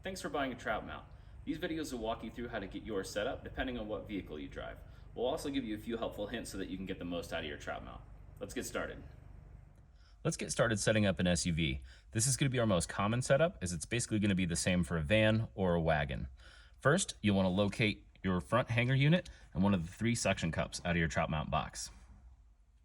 Thanks for buying a Trout Mount. These videos will walk you through how to get yours set up depending on what vehicle you drive. We'll also give you a few helpful hints so that you can get the most out of your Trout Mount. Let's get started. Let's get started setting up an SUV. This is going to be our most common setup, as it's basically going to be the same for a van or a wagon. First, you'll want to locate your front hanger unit and one of the 3 suction cups out of your Trout Mount box.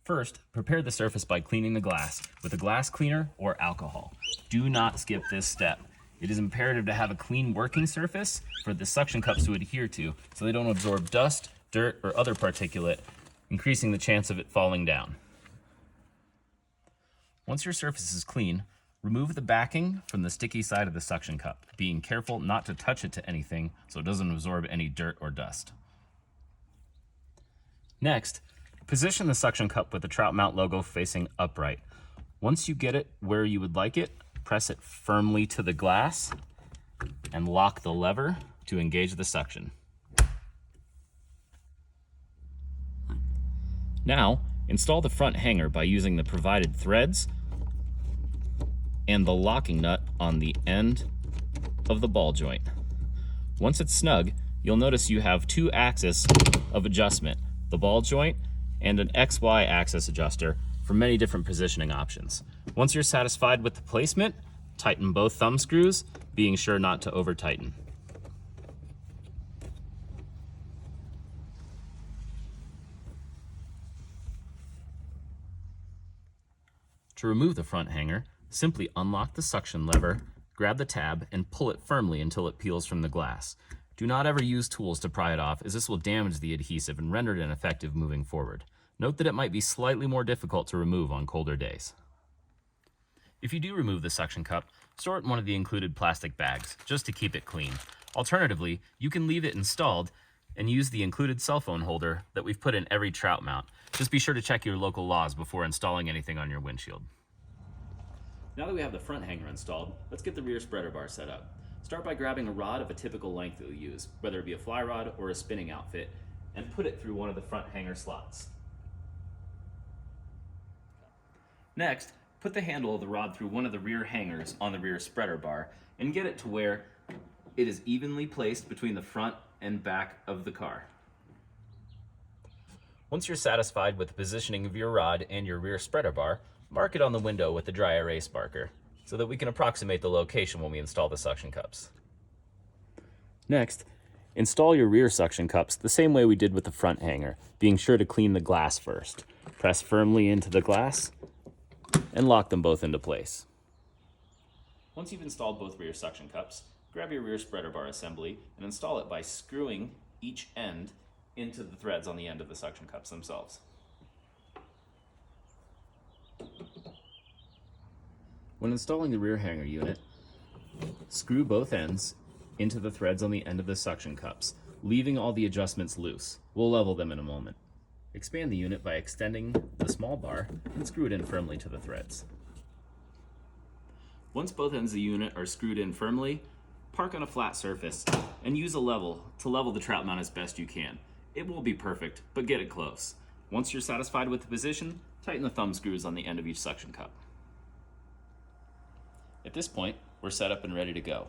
First, prepare the surface by cleaning the glass with a glass cleaner or alcohol. Do not skip this step. It is imperative to have a clean working surface for the suction cups to adhere to so they don't absorb dust, dirt, or other particulate, increasing the chance of it falling down. Once your surface is clean, remove the backing from the sticky side of the suction cup, being careful not to touch it to anything so it doesn't absorb any dirt or dust. Next, position the suction cup with the Trout Mount logo facing upright. Once you get it where you would like it, press it firmly to the glass and lock the lever to engage the suction. Now, install the front hanger by using the provided threads and the locking nut on the end of the ball joint. Once it's snug, you'll notice you have 2 axes of adjustment, the ball joint and an XY axis adjuster for many different positioning options. Once you're satisfied with the placement, tighten both thumb screws, being sure not to over tighten. To remove the front hanger, simply unlock the suction lever, grab the tab, and pull it firmly until it peels from the glass. Do not ever use tools to pry it off, as this will damage the adhesive and render it ineffective moving forward. Note that it might be slightly more difficult to remove on colder days. If you do remove the suction cup, store it in one of the included plastic bags, just to keep it clean. Alternatively, you can leave it installed and use the included cell phone holder that we've put in every Trout Mount. Just be sure to check your local laws before installing anything on your windshield. Now that we have the front hanger installed, let's get the rear spreader bar set up. Start by grabbing a rod of a typical length that you'll use, whether it be a fly rod or a spinning outfit, and put it through one of the front hanger slots. Next, put the handle of the rod through one of the rear hangers on the rear spreader bar and get it to where it is evenly placed between the front and back of the car. Once you're satisfied with the positioning of your rod and your rear spreader bar, mark it on the window with the dry erase marker so that we can approximate the location when we install the suction cups. Next, install your rear suction cups the same way we did with the front hanger, being sure to clean the glass first. Press firmly into the glass and lock them both into place. Once you've installed both rear suction cups, grab your rear spreader bar assembly and install it by screwing each end into the threads on the end of the suction cups themselves. When installing the rear hanger unit, screw both ends into the threads on the end of the suction cups, leaving all the adjustments loose. We'll level them in a moment. Expand the unit by extending the small bar and screw it in firmly to the threads. Once both ends of the unit are screwed in firmly, park on a flat surface and use a level to level the Trout Mount as best you can. It won't be perfect, but get it close. Once you're satisfied with the position, tighten the thumb screws on the end of each suction cup. At this point, we're set up and ready to go.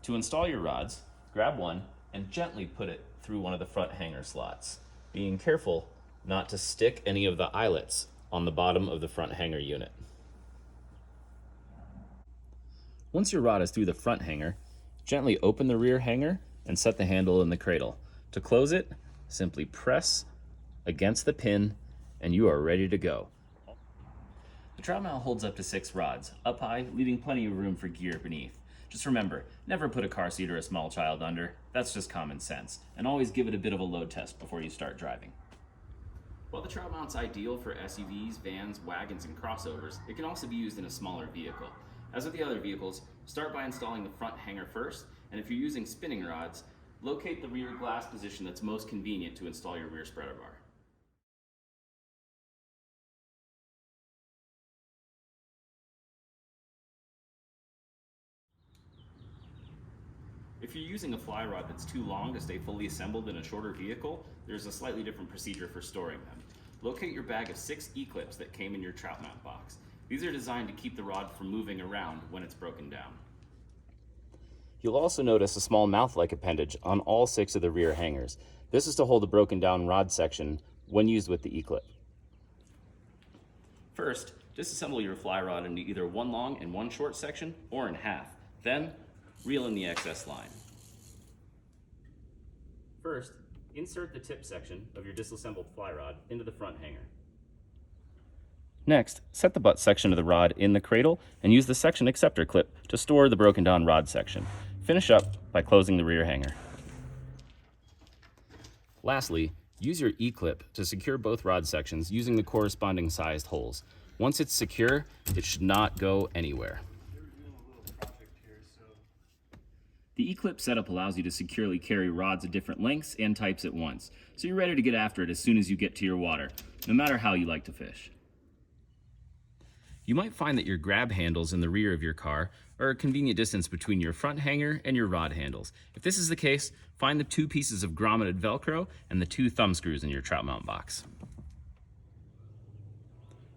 To install your rods, grab one and gently put it through one of the front hanger slots, being careful not to stick any of the eyelets on the bottom of the front hanger unit. Once your rod is through the front hanger, gently open the rear hanger and set the handle in the cradle. To close it, simply press against the pin and you are ready to go. The Trout Mount holds up to 6 rods, up high, leaving plenty of room for gear beneath. Just remember, never put a car seat or a small child under. That's just common sense. And always give it a bit of a load test before you start driving. While the Trout Mount's ideal for SUVs, vans, wagons, and crossovers, it can also be used in a smaller vehicle. As with the other vehicles, start by installing the front hanger first, and if you're using spinning rods, locate the rear glass position that's most convenient to install your rear spreader bar. If you're using a fly rod that's too long to stay fully assembled in a shorter vehicle, there's a slightly different procedure for storing them. Locate your bag of 6 E-clips that came in your Trout Mount box. These are designed to keep the rod from moving around when it's broken down. You'll also notice a small mouth-like appendage on all 6 of the rear hangers. This is to hold the broken down rod section when used with the E-clip. First, disassemble your fly rod into either one long and one short section or in half. Then, reel in the excess line. First, insert the tip section of your disassembled fly rod into the front hanger. Next, set the butt section of the rod in the cradle and use the section acceptor clip to store the broken down rod section. Finish up by closing the rear hanger. Lastly, use your E-clip to secure both rod sections using the corresponding sized holes. Once it's secure, it should not go anywhere. The E-clip setup allows you to securely carry rods of different lengths and types at once, so you're ready to get after it as soon as you get to your water, no matter how you like to fish. You might find that your grab handles in the rear of your car are a convenient distance between your front hanger and your rod handles. If this is the case, find the 2 pieces of grommeted Velcro and the 2 thumb screws in your Trout Mount box.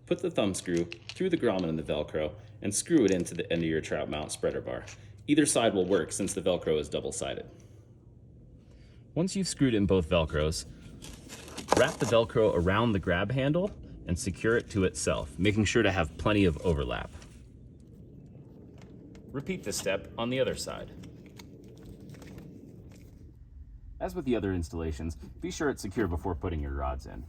Put the thumb screw through the grommet in the Velcro and screw it into the end of your Trout Mount spreader bar. Either side will work since the Velcro is double-sided. Once you've screwed in both Velcros, wrap the Velcro around the grab handle and secure it to itself, making sure to have plenty of overlap. Repeat this step on the other side. As with the other installations, be sure it's secure before putting your rods in.